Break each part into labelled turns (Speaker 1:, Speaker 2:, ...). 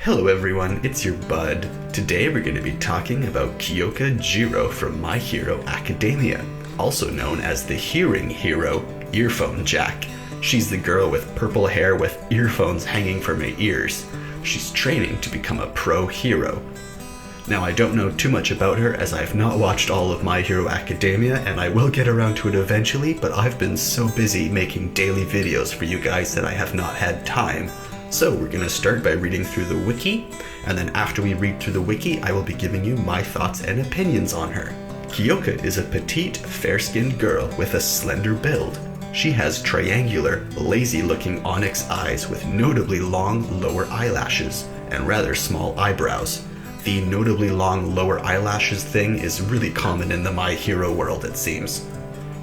Speaker 1: Hello everyone, it's your bud. Today we're going to be talking about Kyoka Jiro from My Hero Academia, also known as the hearing hero, Earphone Jack. She's the girl with purple hair with earphones hanging from her ears. She's training to become a pro hero. Now I don't know too much about her as I've not watched all of My Hero Academia, and I will get around to it eventually, but I've been so busy making daily videos for you guys that I have not had time. So we're going to start by reading through the wiki, and then after we read through the wiki, I will be giving you my thoughts and opinions on her. Kyoka is a petite, fair-skinned girl with a slender build. She has triangular, lazy-looking onyx eyes with notably long lower eyelashes and rather small eyebrows. The notably long lower eyelashes thing is really common in the My Hero world, it seems.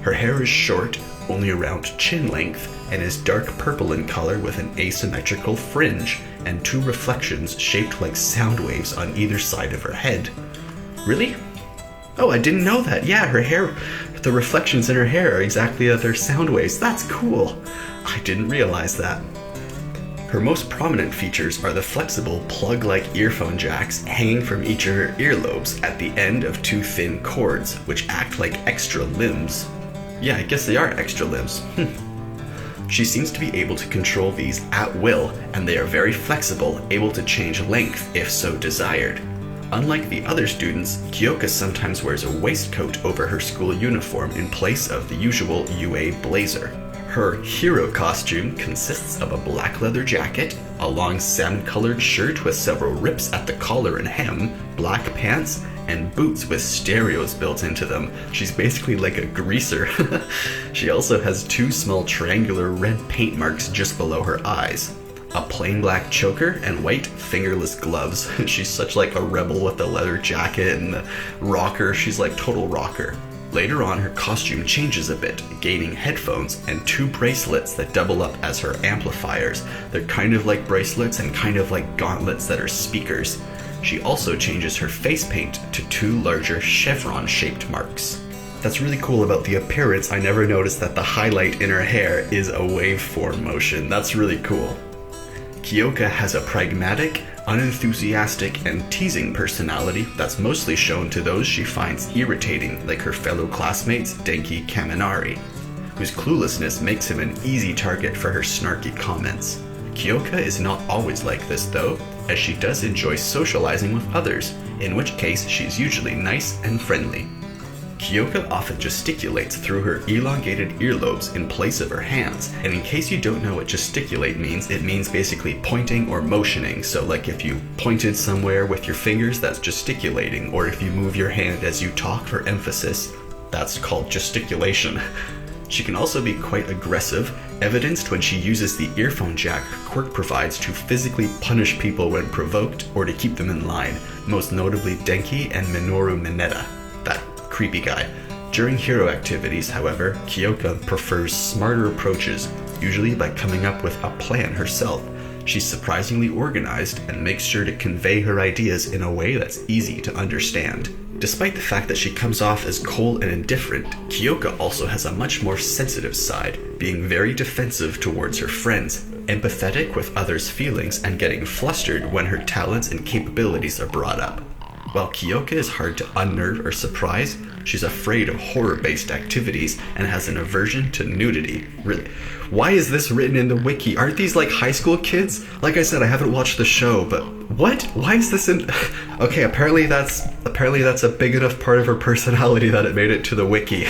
Speaker 1: Her hair is short, only around chin length, and is dark purple in color with an asymmetrical fringe and two reflections shaped like sound waves on either side of her head. Really? Oh, I didn't know that. Yeah, her hair, the reflections in her hair are exactly other sound waves. That's cool. I didn't realize that. Her most prominent features are the flexible plug-like earphone jacks hanging from each of her earlobes at the end of two thin cords, which act like extra limbs. Yeah, I guess they are extra limbs. She seems to be able to control these at will, and they are very flexible, able to change length if so desired. Unlike the other students, Kyoka sometimes wears a waistcoat over her school uniform in place of the usual UA blazer. Her hero costume consists of a black leather jacket, a long salmon-colored shirt with several rips at the collar and hem, black pants, and boots with stereos built into them. She's basically like a greaser. She also has two small triangular red paint marks just below her eyes, a plain black choker, and white fingerless gloves. She's such like a rebel with the leather jacket and the rocker. She's like total rocker. Later on, her costume changes a bit, gaining headphones and two bracelets that double up as her amplifiers. They're kind of like bracelets and kind of like gauntlets that are speakers. She also changes her face paint to two larger chevron-shaped marks. That's really cool about the appearance. I never noticed that the highlight in her hair is a waveform motion. That's really cool. Kyoka has a pragmatic, unenthusiastic, and teasing personality that's mostly shown to those she finds irritating, like her fellow classmates Denki Kaminari, whose cluelessness makes him an easy target for her snarky comments. Kyoka is not always like this though, as she does enjoy socializing with others, in which case she's usually nice and friendly. Kyoka often gesticulates through her elongated earlobes in place of her hands, and in case you don't know what gesticulate means, it means basically pointing or motioning. So like if you pointed somewhere with your fingers, that's gesticulating, or if you move your hand as you talk for emphasis, that's called gesticulation. She can also be quite aggressive, evidenced when she uses the earphone jack Quirk provides to physically punish people when provoked or to keep them in line, most notably Denki and Minoru Mineta, that creepy guy. During hero activities, however, Kyoka prefers smarter approaches, usually by coming up with a plan herself. She's surprisingly organized and makes sure to convey her ideas in a way that's easy to understand. Despite the fact that she comes off as cold and indifferent, Kyoka also has a much more sensitive side, being very defensive towards her friends, empathetic with others' feelings, and getting flustered when her talents and capabilities are brought up. While Kyoka is hard to unnerve or surprise, she's afraid of horror-based activities and has an aversion to nudity. Really? Why is this written in the wiki? Aren't these like high school kids? Like I said, I haven't watched the show, but what? Why is this in... Okay, apparently that's a big enough part of her personality that it made it to the wiki.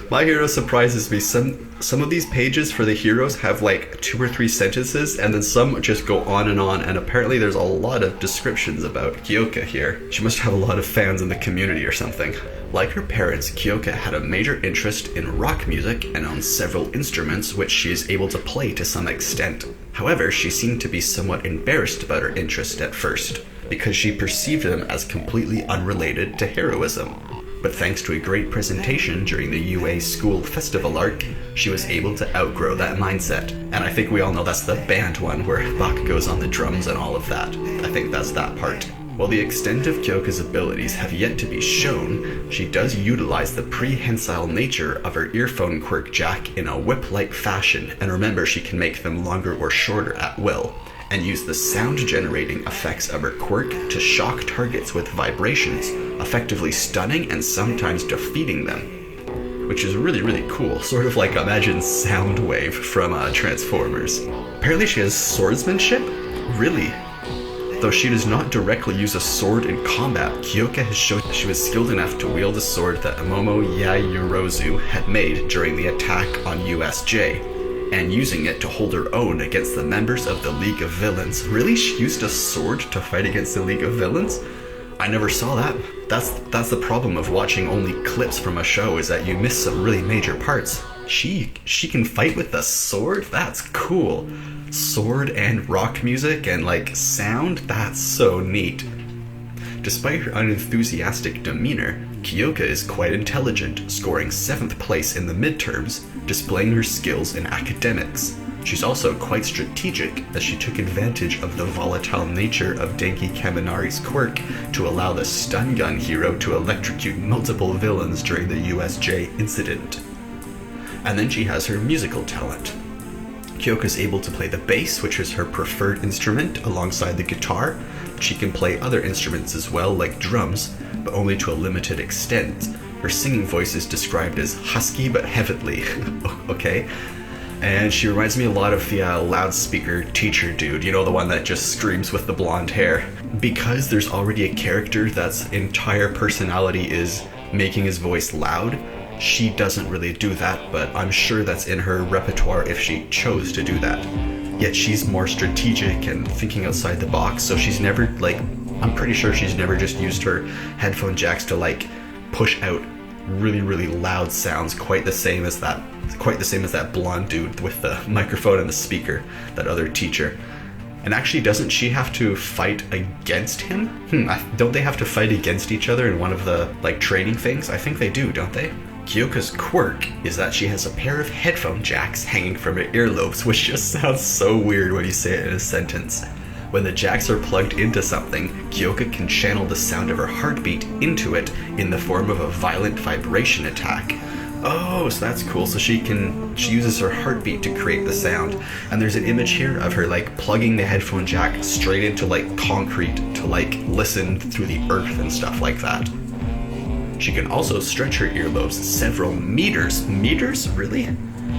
Speaker 1: My Hero surprises me. Some of these pages for the heroes have like 2 or 3 sentences, and then some just go on, and apparently there's a lot of descriptions about Kyoka here. She must have a lot of fans in the community or something. Like her parents, Kyoka had a major interest in rock music and owns several instruments which she is able to play to some extent. However, she seemed to be somewhat embarrassed about her interest at first, because she perceived them as completely unrelated to heroism. But thanks to a great presentation during the UA School Festival arc, she was able to outgrow that mindset. And I think we all know that's the band one where Bach goes on the drums and all of that. I think that's that part. While the extent of Kyoka's abilities have yet to be shown, she does utilize the prehensile nature of her earphone quirk jack in a whip-like fashion, and remember she can make them longer or shorter at will. and use the sound-generating effects of her quirk to shock targets with vibrations, effectively stunning and sometimes defeating them. Which is really, really cool. Sort of like, imagine Soundwave from Transformers. Apparently she has swordsmanship? Really? Though she does not directly use a sword in combat, Kyoka has shown that she was skilled enough to wield a sword that Momo Yayorozu had made during the attack on USJ, and using it to hold her own against the members of the League of Villains. Really? She used a sword to fight against the League of Villains? I never saw that. That's the problem of watching only clips from a show, is that you miss some really major parts. She can fight with a sword? That's cool. Sword and rock music and like sound? That's so neat. Despite her unenthusiastic demeanor, Kyoka is quite intelligent, scoring 7th place in the midterms, displaying her skills in academics. She's also quite strategic, as she took advantage of the volatile nature of Denki Kaminari's quirk to allow the stun gun hero to electrocute multiple villains during the USJ incident. And then she has her musical talent. Kyoka is able to play the bass, which is her preferred instrument, alongside the guitar. She can play other instruments as well, like drums, but only to a limited extent. Her singing voice is described as husky but heavenly. Okay? And she reminds me a lot of the loudspeaker teacher dude, you know, the one that just screams with the blonde hair. Because there's already a character that's entire personality is making his voice loud, she doesn't really do that, but I'm sure that's in her repertoire if she chose to do that. Yet she's more strategic and thinking outside the box, so she's never, like, I'm pretty sure she's never just used her headphone jacks to, like, push out really, really loud sounds quite the same as that blonde dude with the microphone and the speaker, that other teacher. And actually, doesn't she have to fight against him? Don't they have to fight against each other in one of the, like, training things? I think they do, don't they? Kyoka's quirk is that she has a pair of headphone jacks hanging from her earlobes, which just sounds so weird when you say it in a sentence. When the jacks are plugged into something, Kyoka can channel the sound of her heartbeat into it in the form of a violent vibration attack. Oh, so that's cool. So she uses her heartbeat to create the sound. And there's an image here of her like plugging the headphone jack straight into like concrete to like listen through the earth and stuff like that. She can also stretch her earlobes several meters. Meters? Really?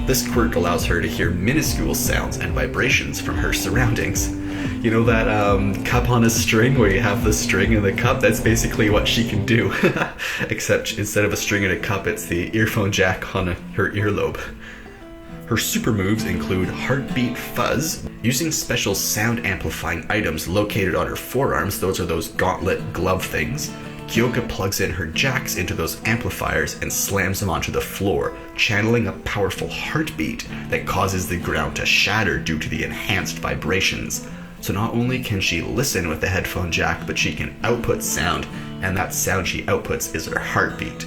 Speaker 1: This quirk allows her to hear minuscule sounds and vibrations from her surroundings. You know that cup on a string where you have the string in the cup? That's basically what she can do. Except instead of a string in a cup, it's the earphone jack on her earlobe. Her super moves include Heartbeat Fuzz. Using special sound amplifying items located on her forearms, those are those gauntlet glove things, Kyoka plugs in her jacks into those amplifiers and slams them onto the floor, channeling a powerful heartbeat that causes the ground to shatter due to the enhanced vibrations. So not only can she listen with the headphone jack, but she can output sound, and that sound she outputs is her heartbeat.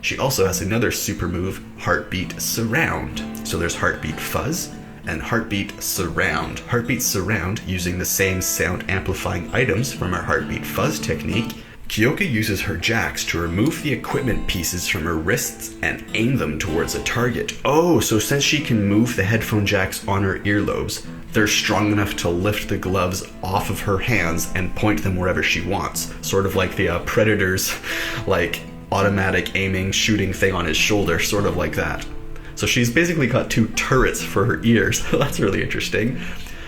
Speaker 1: She also has another super move, Heartbeat Surround. So there's Heartbeat Fuzz and Heartbeat Surround. Heartbeat Surround, using the same sound amplifying items from her Heartbeat Fuzz technique, Kyoka uses her jacks to remove the equipment pieces from her wrists and aim them towards a target. Oh, so since she can move the headphone jacks on her earlobes, they're strong enough to lift the gloves off of her hands and point them wherever she wants. Sort of like the Predator's, like, automatic aiming, shooting thing on his shoulder, sort of like that. So she's basically got two turrets for her ears. That's really interesting.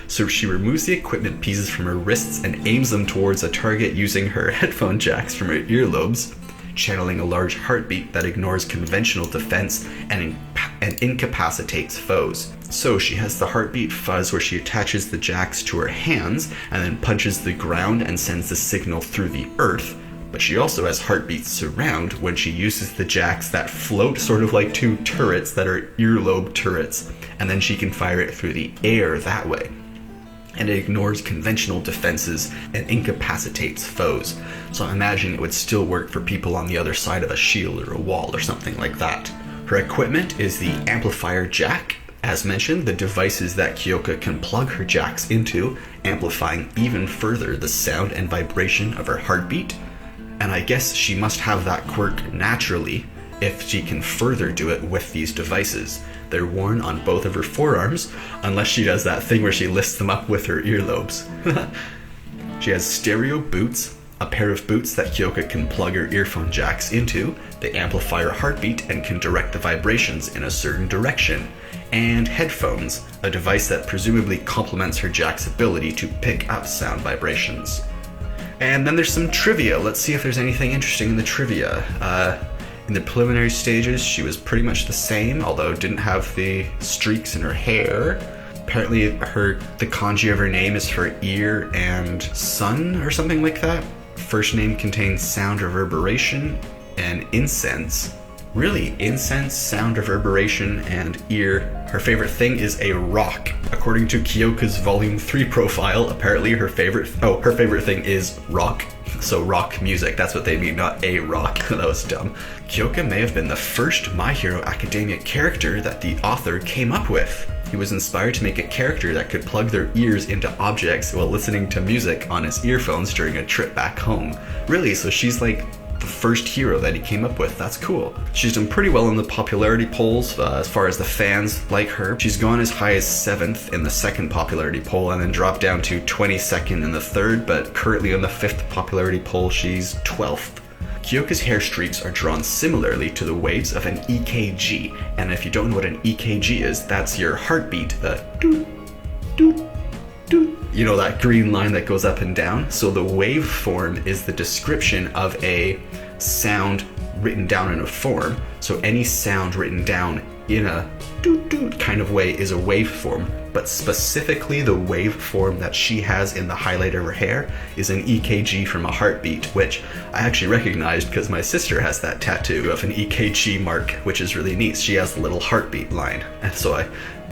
Speaker 1: So she removes the equipment pieces from her wrists and aims them towards a target using her headphone jacks from her earlobes, channeling a large heartbeat that ignores conventional defense and incapacitates foes. So she has the Heartbeat Fuzz where she attaches the jacks to her hands and then punches the ground and sends the signal through the earth. But she also has Heartbeat Surround when she uses the jacks that float sort of like two turrets that are earlobe turrets, and then she can fire it through the air that way. And it ignores conventional defenses and incapacitates foes. So I'm imagining it would still work for people on the other side of a shield or a wall or something like that. Her equipment is the amplifier jack. As mentioned, the devices that Kyoka can plug her jacks into, amplifying even further the sound and vibration of her heartbeat. And I guess she must have that quirk naturally if she can further do it with these devices. They're worn on both of her forearms, unless she does that thing where she lifts them up with her earlobes. She has stereo boots, a pair of boots that Kyoka can plug her earphone jacks into. They amplify her heartbeat and can direct the vibrations in a certain direction. And headphones, a device that presumably complements her jack's ability to pick up sound vibrations. And then there's some trivia. Let's see if there's anything interesting in the trivia. In the preliminary stages, she was pretty much the same, although didn't have the streaks in her hair. Apparently the kanji of her name is for ear and sun or something like that. First name contains sound reverberation and incense. Really, incense, sound reverberation, and ear. Her favorite thing is a rock. According to Kyoka's Volume 3 profile, apparently her favorite thing is rock. So rock music, that's what they mean, not a rock. That was dumb. Kyoka may have been the first My Hero Academia character that the author came up with. He was inspired to make a character that could plug their ears into objects while listening to music on his earphones during a trip back home. Really, so she's like the first hero that he came up with. That's cool. She's done pretty well in the popularity polls as far as the fans like her. She's gone as high as 7th in the 2nd popularity poll and then dropped down to 22nd in the 3rd, but currently in the 5th popularity poll she's 12th. Kyoka's hair streaks are drawn similarly to the waves of an EKG, and if you don't know what an EKG is, that's your heartbeat, the doot, doot, doot. You know, that green line that goes up and down? So the waveform is the description of a sound written down in a form. So any sound written down in a doot doot kind of way is a waveform, but specifically the waveform that she has in the highlight of her hair is an EKG from a heartbeat, which I actually recognized because my sister has that tattoo of an EKG mark, which is really neat. She has the little heartbeat line, and so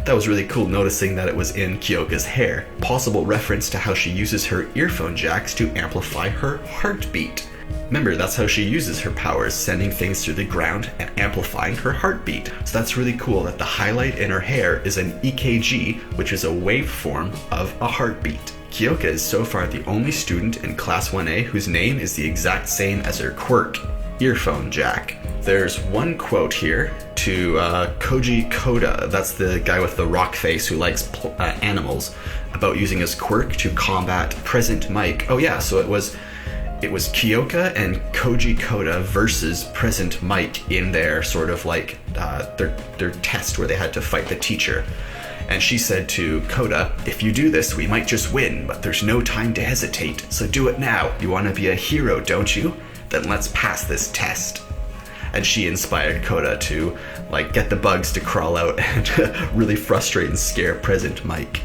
Speaker 1: that was really cool noticing that it was in Kyoka's hair. Possible reference to how she uses her earphone jacks to amplify her heartbeat. Remember, that's how she uses her powers, sending things through the ground and amplifying her heartbeat. So that's really cool that the highlight in her hair is an EKG, which is a waveform of a heartbeat. Kyoka is so far the only student in Class 1A whose name is the exact same as her Quirk, earphone jack. There's one quote here to Koji Koda, that's the guy with the rock face who likes animals, about using his Quirk to combat Present Mike. Oh yeah, so it was Kyoka and Koji Koda versus Present Mike in their sort of like their test where they had to fight the teacher. And she said to Koda, "If you do this, we might just win, but there's no time to hesitate, so do it now. You want to be a hero, don't you? Then let's pass this test." And she inspired Koda to like get the bugs to crawl out and really frustrate and scare Present Mike.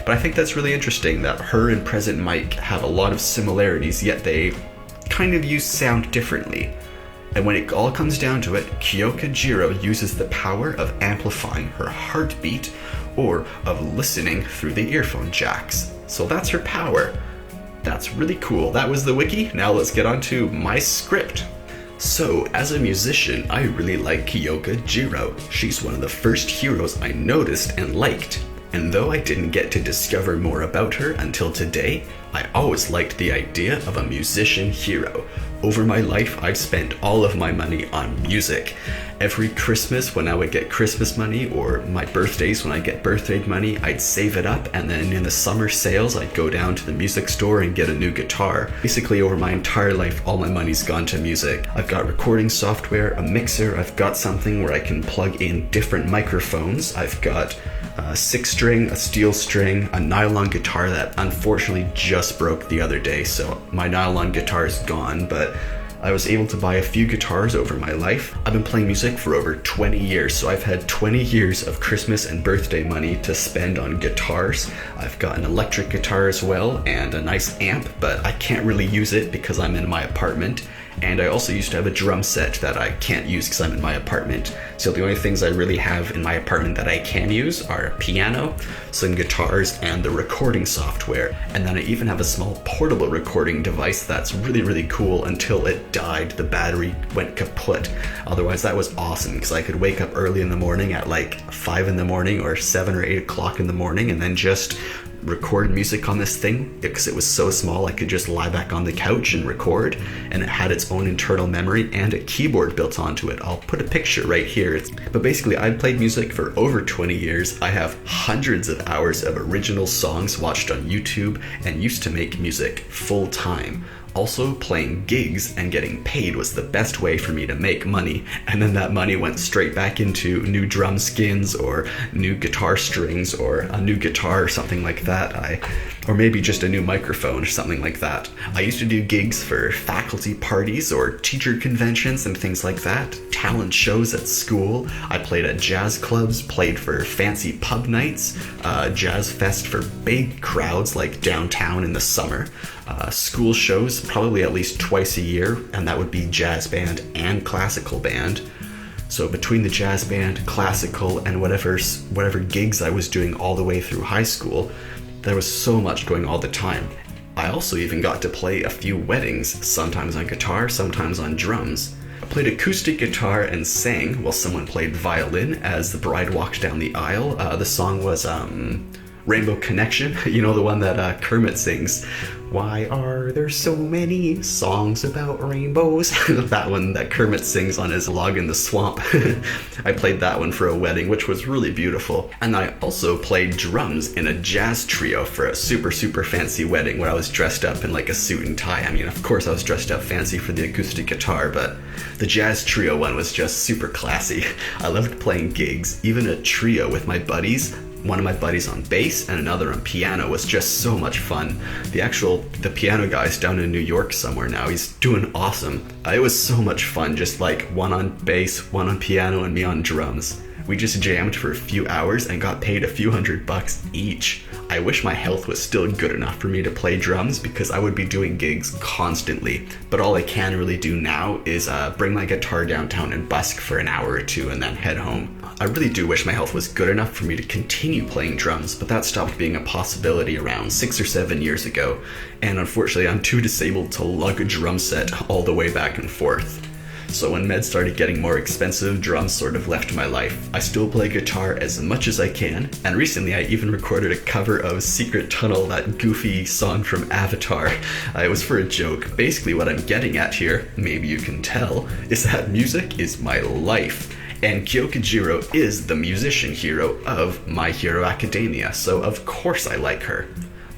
Speaker 1: But I think that's really interesting that her and Present Mike have a lot of similarities, yet they kind of use sound differently. And when it all comes down to it, Kyoka Jiro uses the power of amplifying her heartbeat or of listening through the earphone jacks. So that's her power. That's really cool. That was the wiki. Now let's get on to my script. So, as a musician, I really like Kyoka Jiro. She's one of the first heroes I noticed and liked. And though I didn't get to discover more about her until today, I always liked the idea of a musician hero. Over my life, I've spent all of my money on music. Every Christmas when I would get Christmas money, or my birthdays when I get birthday money, I'd save it up, and then in the summer sales, I'd go down to the music store and get a new guitar. Basically, over my entire life, all my money's gone to music. I've got recording software, a mixer, I've got something where I can plug in different microphones, I've got a 6-string, a steel string, a nylon guitar that unfortunately just broke the other day, so my nylon guitar is gone, but I was able to buy a few guitars over my life. I've been playing music for over 20 years, so I've had 20 years of Christmas and birthday money to spend on guitars. I've got an electric guitar as well, and a nice amp, but I can't really use it because I'm in my apartment. And I also used to have a drum set that I can't use because I'm in my apartment. So the only things I really have in my apartment that I can use are a piano, some guitars, and the recording software. And then I even have a small portable recording device that's really, really cool until it died. The battery went kaput. Otherwise, that was awesome because I could wake up early in the morning at like 5 in the morning or 7 or 8 o'clock in the morning and then just record music on this thing because it was so small I could just lie back on the couch and record, and it had its own internal memory and a keyboard built onto it. I'll put a picture right here. But basically, I've played music for over 20 years. I have hundreds of hours of original songs watched on YouTube and used to make music full time. Also, playing gigs and getting paid was the best way for me to make money, and then that money went straight back into new drum skins or new guitar strings or a new guitar or something like that. Or maybe just a new microphone or something like that. I used to do gigs for faculty parties or teacher conventions and things like that, talent shows at school. I played at jazz clubs, played for fancy pub nights, jazz fest for big crowds like downtown in the summer, school shows probably at least twice a year, and that would be jazz band and classical band. So between the jazz band, classical, and whatever gigs I was doing all the way through high school, there was so much going all the time. I also even got to play a few weddings, sometimes on guitar, sometimes on drums. I played acoustic guitar and sang while someone played violin as the bride walked down the aisle. The song was Rainbow Connection, you know, the one that Kermit sings. Why are there so many songs about rainbows? That one that Kermit sings on his log in the swamp. I played that one for a wedding, which was really beautiful. And I also played drums in a jazz trio for a super fancy wedding where I was dressed up in like a suit and tie. I mean, of course I was dressed up fancy for the acoustic guitar, but the jazz trio one was just super classy. I loved playing gigs, even a trio with my buddies. One of my buddies on bass and another on piano was just so much fun. The piano guy's down in New York somewhere now. He's doing awesome. It was so much fun, just like one on bass, one on piano, and me on drums. We just jammed for a few hours and got paid a few $100 each. I wish my health was still good enough for me to play drums because I would be doing gigs constantly. But all I can really do now is bring my guitar downtown and busk for an hour or two and then head home. I really do wish my health was good enough for me to continue playing drums, but that stopped being a possibility around 6 or 7 years ago. And unfortunately, I'm too disabled to lug a drum set all the way back and forth. So when meds started getting more expensive, drums sort of left my life. I still play guitar as much as I can, and recently I even recorded a cover of Secret Tunnel, that goofy song from Avatar. It was for a joke. Basically what I'm getting at here, maybe you can tell, is that music is my life. And Kyoka Jiro is the musician hero of My Hero Academia, so of course I like her.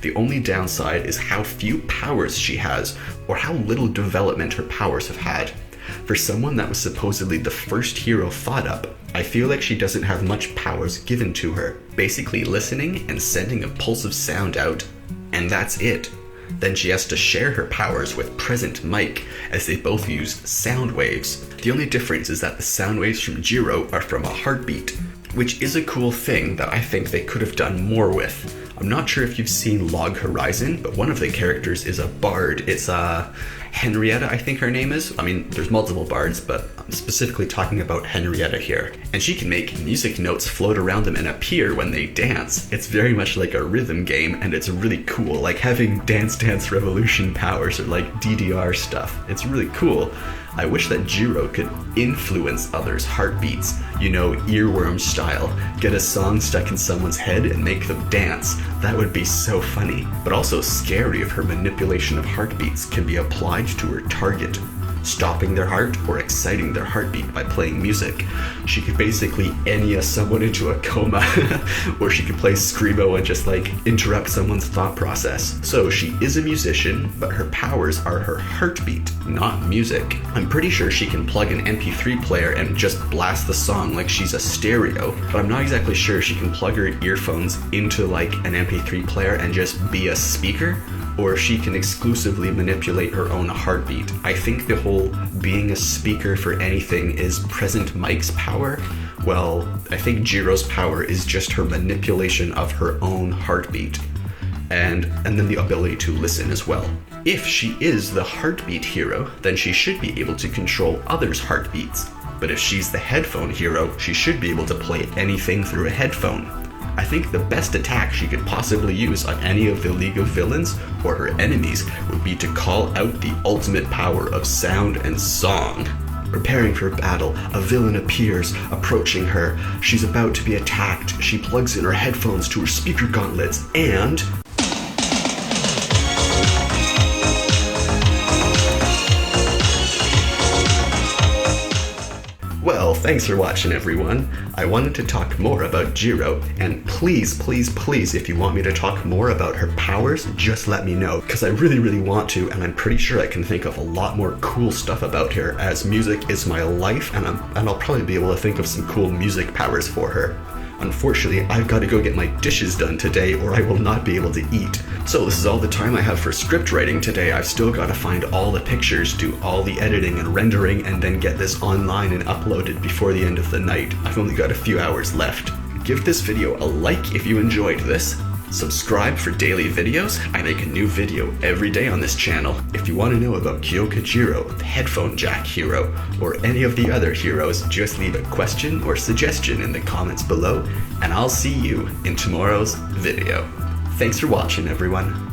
Speaker 1: The only downside is how few powers she has, or how little development her powers have had. For someone that was supposedly the first hero thought up, I feel like she doesn't have much powers given to her, basically listening and sending a pulse of sound out, and that's it. Then she has to share her powers with Present Mike, as they both use sound waves. The only difference is that the sound waves from Jiro are from a heartbeat, which is a cool thing that I think they could have done more with. I'm not sure if you've seen Log Horizon, but one of the characters is a bard. It's Henrietta, I think her name is. I mean, there's multiple bards, but I'm specifically talking about Henrietta here. And she can make music notes float around them and appear when they dance. It's very much like a rhythm game, and it's really cool, like having Dance Dance Revolution powers or like DDR stuff. It's really cool. I wish that Jiro could influence others' heartbeats, you know, earworm style. Get a song stuck in someone's head and make them dance. That would be so funny, but also scary if her manipulation of heartbeats can be applied to her target, stopping their heart or exciting their heartbeat by playing music. She could basically Enya someone into a coma, or she could play Screamo and just like interrupt someone's thought process. So she is a musician, but her powers are her heartbeat, not music. I'm pretty sure she can plug an MP3 player and just blast the song like she's a stereo, but I'm not exactly sure she can plug her earphones into like an MP3 player and just be a speaker, or she can exclusively manipulate her own heartbeat. I think the whole being a speaker for anything is Present Mike's power. Well, I think Jiro's power is just her manipulation of her own heartbeat. And then the ability to listen as well. If she is the heartbeat hero, then she should be able to control others' heartbeats. But if she's the headphone hero, she should be able to play anything through a headphone. I think the best attack she could possibly use on any of the League of Villains or her enemies would be to call out the ultimate power of sound and song. Preparing for battle, a villain appears, approaching her. She's about to be attacked. She plugs in her headphones to her speaker gauntlets, and... Well, thanks for watching, everyone. I wanted to talk more about Jiro, and please, please, please, if you want me to talk more about her powers, just let me know, because I really, really want to, and I'm pretty sure I can think of a lot more cool stuff about her, as music is my life, and I'll probably be able to think of some cool music powers for her. Unfortunately, I've got to go get my dishes done today, or I will not be able to eat. So this is all the time I have for script writing today. I've still got to find all the pictures, do all the editing and rendering, and then get this online and uploaded before the end of the night. I've only got a few hours left. Give this video a like if you enjoyed this. Subscribe for daily videos. I make a new video every day on this channel. If you want to know about Kyoka Jiro, the headphone jack hero, or any of the other heroes, just leave a question or suggestion in the comments below, and I'll see you in tomorrow's video. Thanks for watching, everyone.